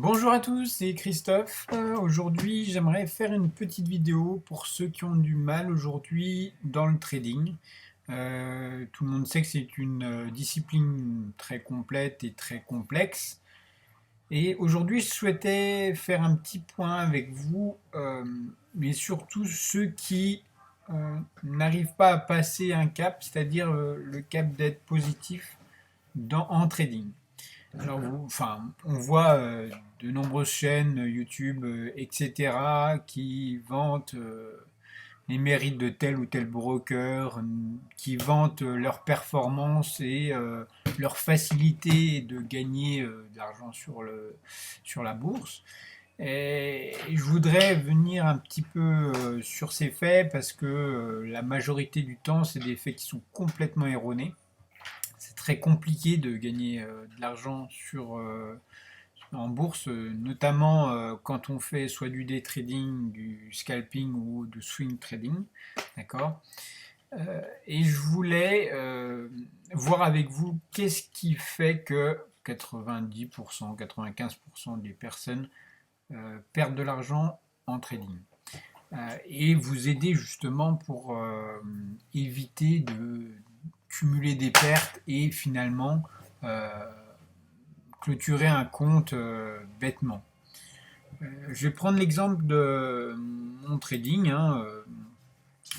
Bonjour à tous, c'est Christophe. Aujourd'hui, j'aimerais faire une petite vidéo pour ceux qui ont du mal aujourd'hui dans le trading. Tout le monde sait que c'est une discipline très complète et très complexe. Et aujourd'hui, je souhaitais faire un petit point avec vous, mais surtout ceux qui n'arrivent pas à passer un cap, c'est-à-dire le cap d'être positif en trading. Alors, on voit de nombreuses chaînes YouTube, etc., qui vantent les mérites de tel ou tel broker, qui vantent leur performance et leur facilité de gagner de l'argent sur la bourse. Et je voudrais venir un petit peu sur ces faits parce que la majorité du temps, c'est des faits qui sont complètement erronés. C'est très compliqué de gagner de l'argent en bourse, notamment quand on fait soit du day trading, du scalping ou du swing trading. D'accord. Et je voulais voir avec vous qu'est-ce qui fait que 90%, 95% des personnes perdent de l'argent en trading. Et vous aider justement pour éviter de cumuler des pertes et finalement euh, clôturer un compte bêtement. Je vais prendre l'exemple de mon trading, hein.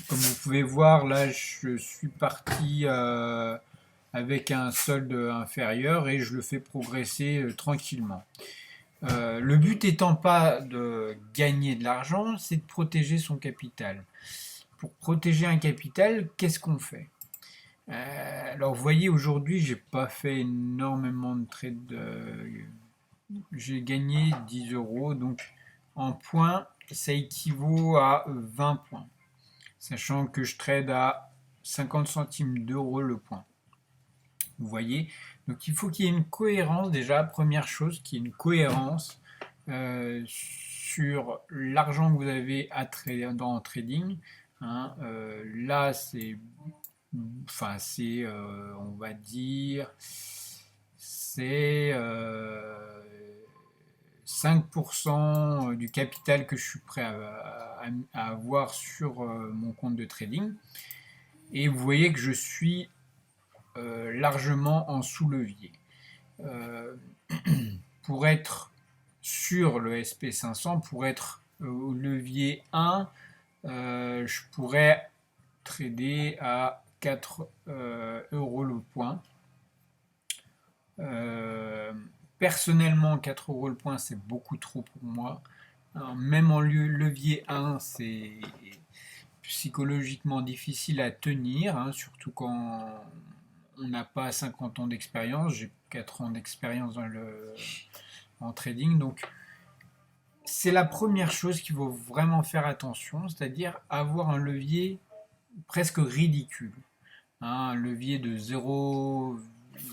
Comme vous pouvez voir, là, je suis parti avec un solde inférieur et je le fais progresser tranquillement. Le but étant pas de gagner de l'argent, c'est de protéger son capital. Pour protéger un capital, qu'est-ce qu'on fait? Alors, vous voyez, aujourd'hui, j'ai pas fait énormément de trades. J'ai gagné 10 euros, donc en points, ça équivaut à 20 points, sachant que je trade à 50 centimes d'euros le point. Vous voyez, donc il faut qu'il y ait une cohérence déjà, première chose, qu'il y ait une cohérence sur l'argent que vous avez à trader dans le trading. Hein. Là, on va dire, c'est 5% du capital que je suis prêt à avoir sur mon compte de trading. Et vous voyez que je suis largement en sous-levier. Euh, pour être sur le SP500, pour être au levier 1, je pourrais trader à 4 euros le point. Euh, Personnellement, 4 euros le point, c'est beaucoup trop pour moi. Alors, même en levier 1, c'est psychologiquement difficile à tenir, hein, surtout quand on n'a pas 50 ans d'expérience. J'ai 4 ans d'expérience en trading, donc c'est la première chose qu'il faut vraiment faire attention, c'est-à-dire avoir un levier presque ridicule. Hein, un levier de 0,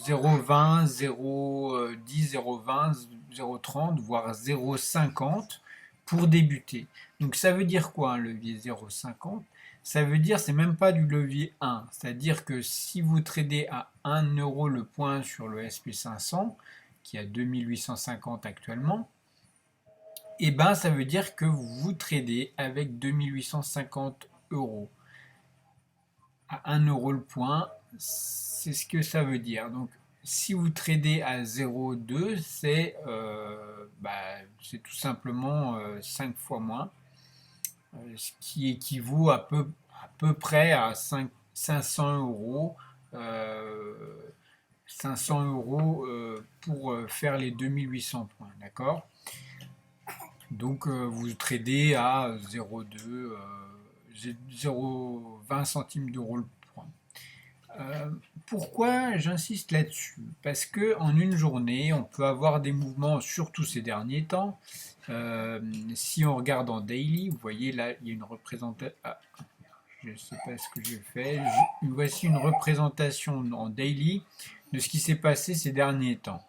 0,20, 0,10, 0,20, 0,30, voire 0,50 pour débuter. Donc ça veut dire quoi un levier 0,50? Ça veut dire c'est même pas du levier 1. C'est-à-dire que si vous tradez à 1 euro le point sur le SP500, qui est à 2850 actuellement, et ben ça veut dire que vous tradez avec 2850 euros à 1 euro le point, c'est ce que ça veut dire. Donc, si vous tradez à 0,2, c'est tout simplement 5 fois moins, ce qui équivaut à peu près à 500 euros. 500 euros pour faire les 2800 points, d'accord. Donc vous tradez à 0,2, 0,20 centimes d'euros le point. Euh, Pourquoi j'insiste là-dessus? Parce que en une journée, on peut avoir des mouvements, surtout ces derniers temps. Si on regarde en daily, vous voyez là, il y a une représentation. Ah, je ne sais pas ce que j'ai fait. Voici une représentation en daily de ce qui s'est passé ces derniers temps.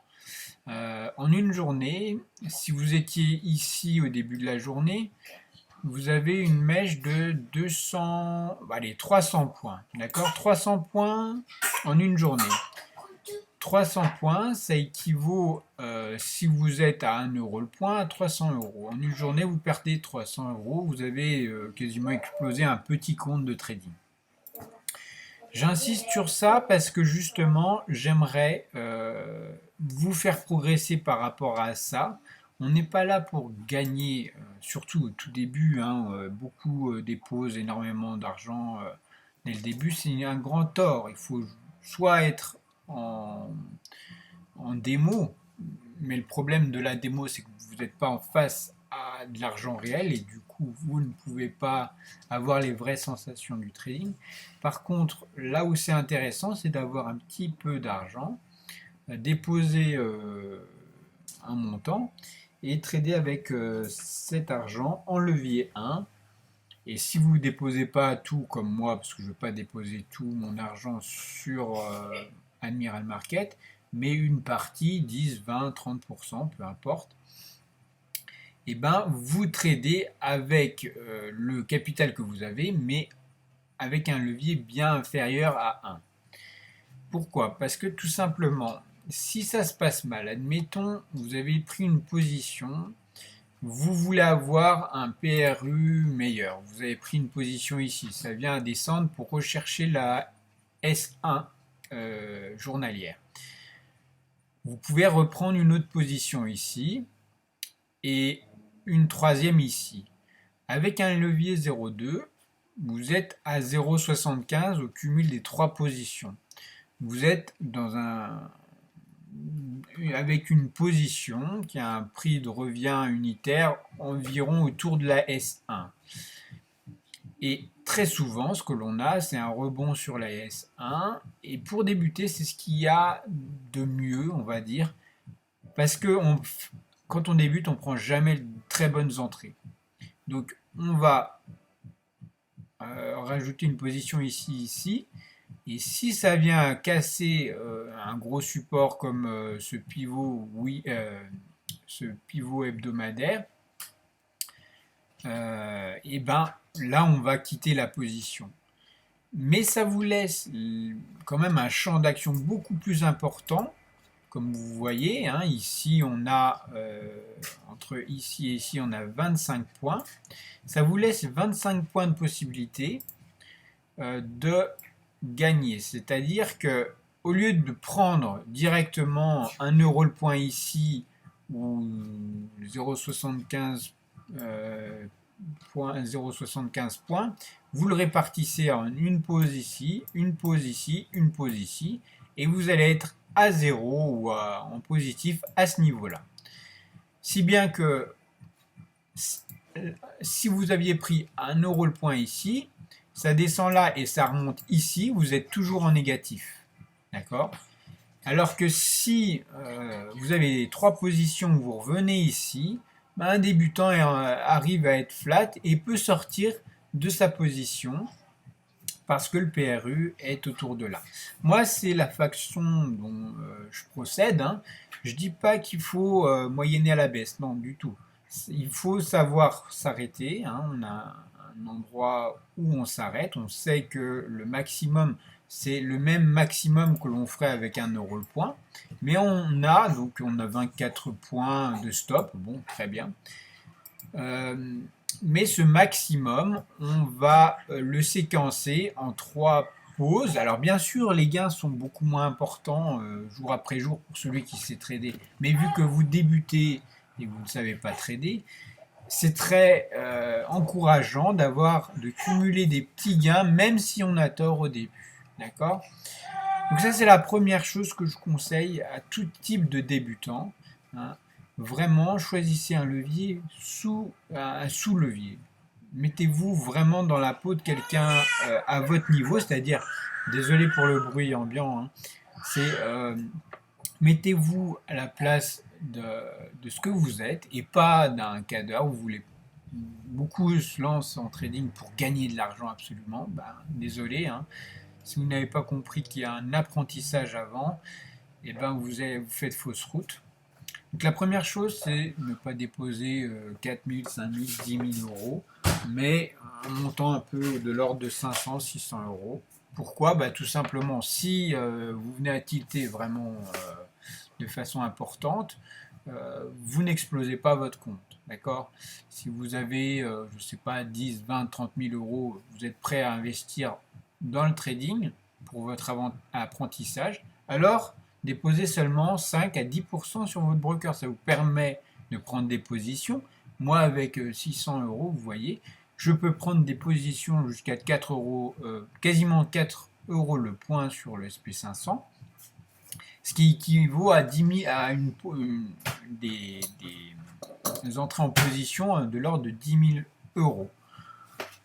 En une journée, si vous étiez ici au début de la journée, vous avez une mèche de 200, allez, 300 points. D'accord? 300 points en une journée. 300 points, ça équivaut, si vous êtes à 1 euro le point, à 300 euros. En une journée, vous perdez 300 euros, vous avez quasiment explosé un petit compte de trading. J'insiste sur ça parce que justement, j'aimerais vous faire progresser par rapport à ça. On n'est pas là pour gagner, surtout au tout début, hein, beaucoup déposent énormément d'argent dès le début, c'est un grand tort. Il faut soit être en démo, mais le problème de la démo, c'est que vous n'êtes pas en face à de l'argent réel et du coup, vous ne pouvez pas avoir les vraies sensations du trading. Par contre, là où c'est intéressant, c'est d'avoir un petit peu d'argent, déposer un montant et trader avec cet argent en levier 1. Et si vous ne déposez pas tout comme moi, parce que je ne veux pas déposer tout mon argent sur Admiral Market, mais une partie, 10, 20, 30%, peu importe, et ben vous tradez avec le capital que vous avez, mais avec un levier bien inférieur à 1. Pourquoi? Parce que tout simplement, si ça se passe mal, admettons, vous avez pris une position, vous voulez avoir un PRU meilleur, vous avez pris une position ici, ça vient à descendre pour rechercher la S1 journalière. Vous pouvez reprendre une autre position ici et une troisième ici. Avec un levier 0,2, vous êtes à 0,75 au cumul des trois positions. Vous êtes avec une position qui a un prix de revient unitaire environ autour de la S1. Et très souvent, ce que l'on a, c'est un rebond sur la S1. Et pour débuter, c'est ce qu'il y a de mieux, on va dire. Parce que quand on débute, on ne prend jamais de très bonnes entrées. Donc, on va rajouter une position ici, ici. Et si ça vient casser un gros support comme ce pivot hebdomadaire, et ben là on va quitter la position. Mais ça vous laisse quand même un champ d'action beaucoup plus important, comme vous voyez. Hein, ici on a entre ici et ici on a 25 points. Ça vous laisse 25 points de possibilité de gagner. C'est-à-dire que au lieu de prendre directement 1 euro le point ici ou 0,75 points, vous le répartissez en une pause ici, une pause ici, une pause ici, et vous allez être à 0 ou en positif à ce niveau-là. Si bien que si vous aviez pris 1 euro le point ici, ça descend là et ça remonte ici, vous êtes toujours en négatif. D'accord? Alors que si vous avez trois positions, vous revenez ici, un débutant arrive à être flat et peut sortir de sa position parce que le PRU est autour de là. Moi, c'est la façon dont je procède. Hein. Je ne dis pas qu'il faut moyenner à la baisse, non, du tout. Il faut savoir s'arrêter. Hein. On a un endroit où on s'arrête. On sait que le maximum, c'est le même maximum que l'on ferait avec 1 euro le point. Mais on a 24 points de stop. Bon, très bien. Mais ce maximum, on va le séquencer en 3 pauses. Alors bien sûr, les gains sont beaucoup moins importants jour après jour pour celui qui sait trader. Mais vu que vous débutez et que vous ne savez pas trader, c'est très encourageant de cumuler des petits gains, même si on a tort au début. D'accord? Donc ça, c'est la première chose que je conseille à tout type de débutant. Hein. Vraiment, choisissez un levier un sous-levier. Mettez-vous vraiment dans la peau de quelqu'un à votre niveau, c'est-à-dire, désolé pour le bruit ambiant, hein, c'est mettez-vous à la place de ce que vous êtes et pas d'un cadre où vous voulez. Beaucoup se lancent en trading pour gagner de l'argent absolument. Ben, désolé, hein, si vous n'avez pas compris qu'il y a un apprentissage avant, et ben vous faites fausse route. Donc la première chose, c'est ne pas déposer 4 000, 5 000, 10 000 euros, mais un montant un peu de l'ordre de 500, 600 euros Pourquoi? Bah, tout simplement, si vous venez à tilter vraiment de façon importante, vous n'explosez pas votre compte. D'accord? Si vous avez, je ne sais pas, 10, 20, 30 000 euros, vous êtes prêt à investir dans le trading pour votre apprentissage, alors déposez seulement 5 à 10% sur votre broker. Ça vous permet de prendre des positions. Moi, avec 600 euros, vous voyez, je peux prendre des positions jusqu'à 4 euros, quasiment 4 euros le point sur le SP500, ce qui équivaut à 10 000, à des entrées en position de l'ordre de 10 000 euros.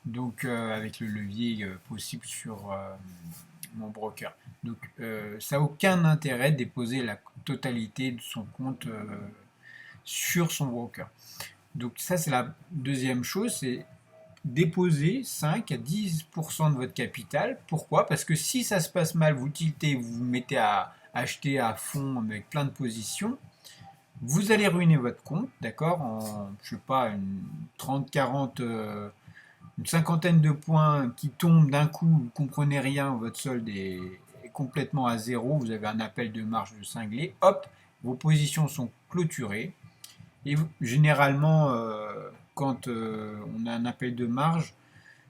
Donc, avec le levier possible sur mon broker. Donc, ça n'a aucun intérêt de déposer la totalité de son compte sur son broker. Donc, ça, c'est la deuxième chose, c'est déposer 5 à 10% de votre capital. Pourquoi? Parce que si ça se passe mal, vous tiltez, vous vous mettez à acheter à fond avec plein de positions, vous allez ruiner votre compte, d'accord, en, je sais pas, une 30, 40, une cinquantaine de points qui tombent d'un coup, vous ne comprenez rien, votre solde est complètement à zéro, vous avez un appel de marge de cinglé, hop, vos positions sont clôturées. Et généralement, quand on a un appel de marge,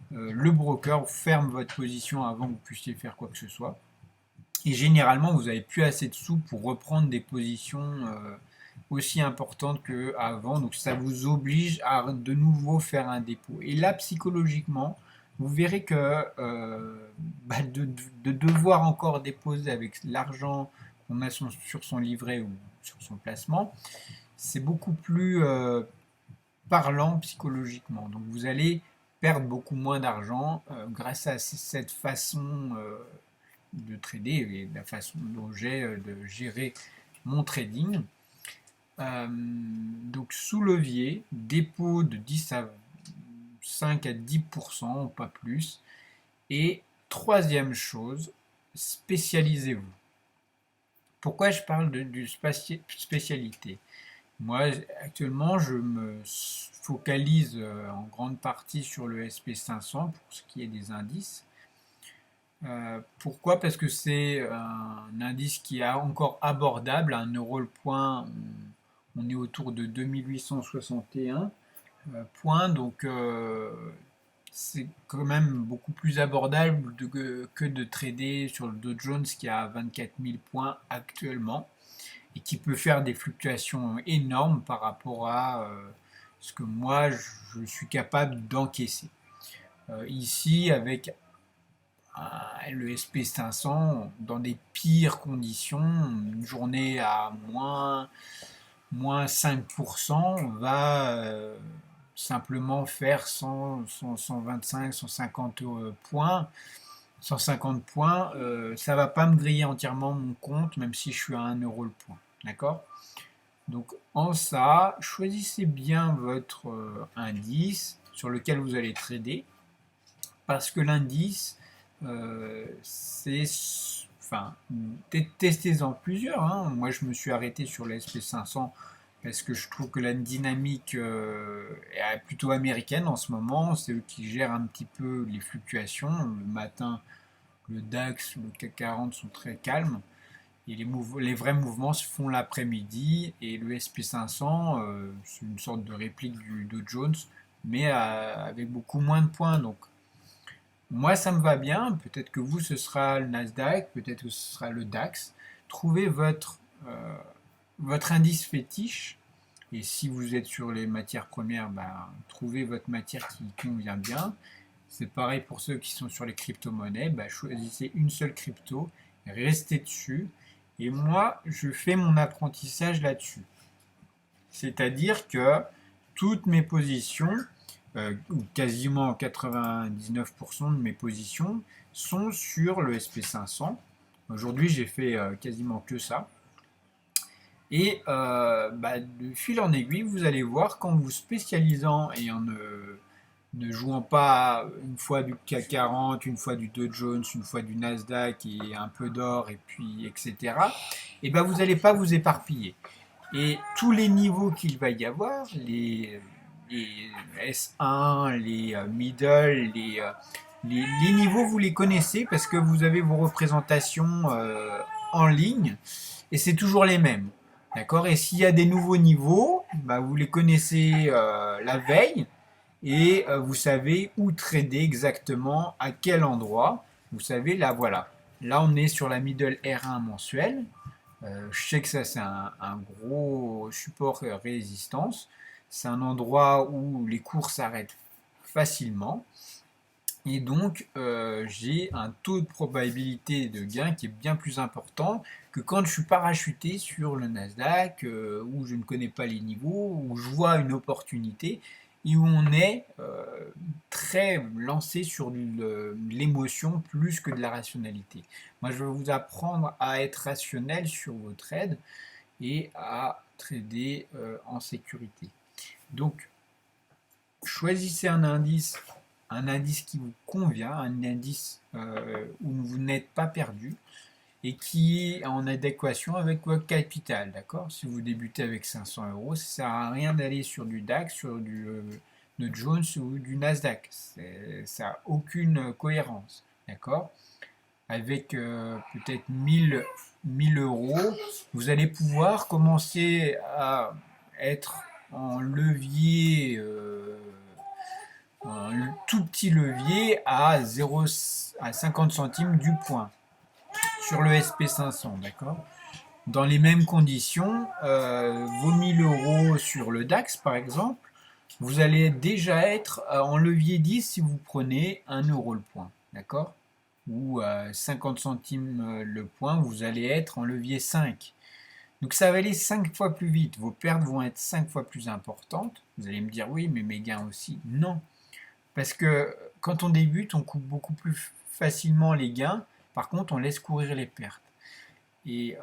le broker ferme votre position avant que vous puissiez faire quoi que ce soit. Et généralement, vous n'avez plus assez de sous pour reprendre des positions aussi importantes qu'avant. Donc ça vous oblige à de nouveau faire un dépôt. Et là, psychologiquement, vous verrez que de devoir encore déposer avec l'argent qu'on a sur son livret ou sur son placement, c'est beaucoup plus parlant psychologiquement. Donc vous allez perdre beaucoup moins d'argent grâce à cette façon de trader et la façon dont j'ai de gérer mon trading. Donc sous levier, dépôt de 10 à 5 à 10%, pas plus. Et troisième chose, spécialisez-vous. Pourquoi je parle de spécialité? Moi, actuellement, je me focalise en grande partie sur le SP500 pour ce qui est des indices. Pourquoi? Parce que c'est un indice qui est encore abordable. À 1 euro le point, on est autour de 2861 points. Donc, c'est quand même beaucoup plus abordable que de trader sur le Dow Jones qui a 24 000 points actuellement et qui peut faire des fluctuations énormes par rapport à ce que moi je suis capable d'encaisser. Ici, avec le SP500, dans des pires conditions, une journée à moins 5%, va simplement faire 100, 125, 150 points. 150 points, ça va pas me griller entièrement mon compte, même si je suis à 1 euro le point. D'accord? Donc en ça, choisissez bien votre indice sur lequel vous allez trader, parce que l'indice, c'est... Enfin, testez-en plusieurs. Hein. Moi, je me suis arrêté sur le SP500 parce que je trouve que la dynamique est plutôt américaine en ce moment. C'est eux qui gèrent un petit peu les fluctuations. Le matin, le DAX, le CAC 40 sont très calmes. Et les vrais mouvements se font l'après-midi. Et le SP500, c'est une sorte de réplique du Dow Jones, mais avec beaucoup moins de points. Donc, moi, ça me va bien. Peut-être que vous, ce sera le Nasdaq, peut-être que ce sera le DAX. Trouvez votre indice fétiche. Et si vous êtes sur les matières premières, ben, trouvez votre matière qui convient bien. C'est pareil pour ceux qui sont sur les crypto-monnaies. Ben, choisissez une seule crypto, restez dessus. Et moi, je fais mon apprentissage là-dessus. C'est-à-dire que toutes mes positions, ou quasiment 99% de mes positions, sont sur le SP500. Aujourd'hui, j'ai fait quasiment que ça. Et de fil en aiguille, vous allez voir qu'en vous spécialisant et en ne jouant pas une fois du CAC 40, une fois du Dow Jones, une fois du Nasdaq et un peu d'or, et puis etc., et ben vous n'allez pas vous éparpiller. Et tous les niveaux qu'il va y avoir, les S1, les middle, les niveaux, vous les connaissez parce que vous avez vos représentations en ligne et c'est toujours les mêmes. D'accord? Et s'il y a des nouveaux niveaux, bah, vous les connaissez la veille et vous savez où trader exactement, à quel endroit. Vous savez, là, voilà. Là, on est sur la middle R1 mensuelle. Je sais que ça, c'est un gros support résistance. C'est un endroit où les cours s'arrêtent facilement. Et donc, j'ai un taux de probabilité de gain qui est bien plus important que quand je suis parachuté sur le Nasdaq, où je ne connais pas les niveaux, où je vois une opportunité et où on est très lancé sur l'émotion plus que de la rationalité. Moi, je vais vous apprendre à être rationnel sur vos trades et à trader en sécurité. Donc, choisissez un indice qui vous convient, un indice où vous n'êtes pas perdu et qui est en adéquation avec votre capital, d'accord? Si vous débutez avec 500 euros, ça ne sert à rien d'aller sur du DAX, sur du Jones ou du Nasdaq. Ça n'a aucune cohérence, d'accord? Avec peut-être 1000 euros, vous allez pouvoir commencer à être en levier un tout petit levier à 0, à 50 centimes du point sur le SP500, d'accord? Dans les mêmes conditions, vos 1000 euros sur le DAX par exemple, vous allez déjà être en levier 10 si vous prenez 1 euro le point, d'accord? Ou 50 centimes le point, vous allez être en levier 5. Donc ça va aller 5 fois plus vite, vos pertes vont être 5 fois plus importantes. Vous allez me dire oui, mais mes gains aussi. Non, parce que quand on débute, on coupe beaucoup plus facilement les gains. Par contre, on laisse courir les pertes. Et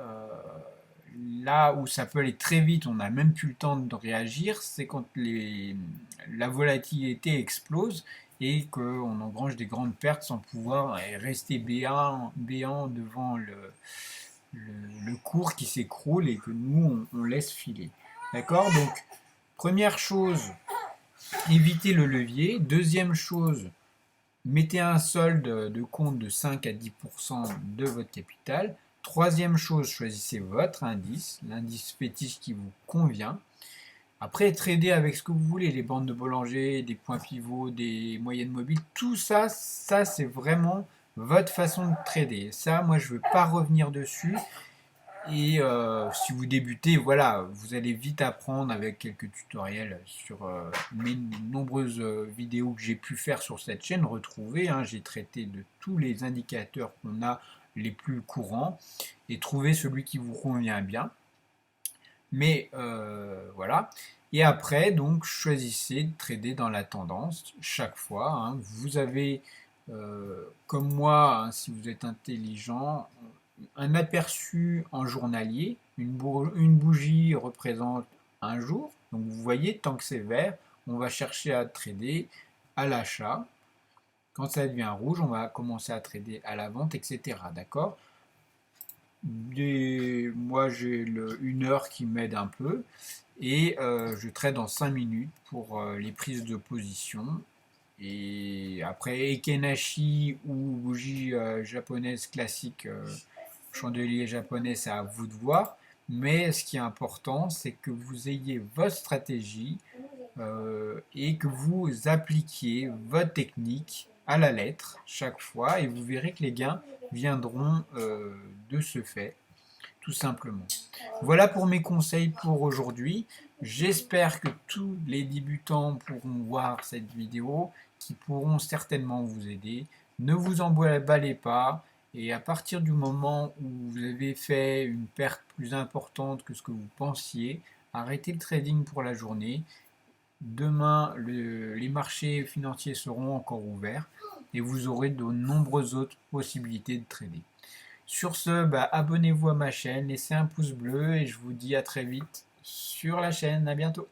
là où ça peut aller très vite, on n'a même plus le temps de réagir, c'est quand la volatilité explose et qu'on engrange des grandes pertes sans pouvoir rester béant devant le cours qui s'écroule et que nous, on laisse filer. D'accord? Donc, première chose, évitez le levier. Deuxième chose, mettez un solde de compte de 5 à 10% de votre capital. Troisième chose, choisissez votre indice, l'indice fétiche qui vous convient. Après, tradez avec ce que vous voulez, les bandes de Bollinger, des points pivots, des moyennes mobiles, tout ça, ça c'est vraiment votre façon de trader. Ça, moi, je ne veux pas revenir dessus. Et si vous débutez, voilà, vous allez vite apprendre avec quelques tutoriels sur mes nombreuses vidéos que j'ai pu faire sur cette chaîne. Retrouver, hein, j'ai traité de tous les indicateurs qu'on a les plus courants et trouver celui qui vous convient bien. Mais voilà. Et après, donc, choisissez de trader dans la tendance chaque fois, hein. Vous avez, comme moi, hein, si vous êtes intelligent, un aperçu en journalier. Une bougie représente un jour. Donc vous voyez, tant que c'est vert, on va chercher à trader à l'achat. Quand ça devient rouge, on va commencer à trader à la vente, etc. D'accord? Moi, j'ai une heure qui m'aide un peu et je trade en 5 minutes pour les prises de position. Et après, Ekenashi ou bougie japonaise classique, chandelier japonais, c'est à vous de voir. Mais ce qui est important, c'est que vous ayez votre stratégie et que vous appliquiez votre technique à la lettre chaque fois et vous verrez que les gains viendront de ce fait, tout simplement. Voilà pour mes conseils pour aujourd'hui. J'espère que tous les débutants pourront voir cette vidéo, qui pourront certainement vous aider. Ne vous emballez pas. Et à partir du moment où vous avez fait une perte plus importante que ce que vous pensiez, arrêtez le trading pour la journée. Demain, les marchés financiers seront encore ouverts et vous aurez de nombreuses autres possibilités de trader. Sur ce, abonnez-vous à ma chaîne, laissez un pouce bleu et je vous dis à très vite sur la chaîne. À bientôt.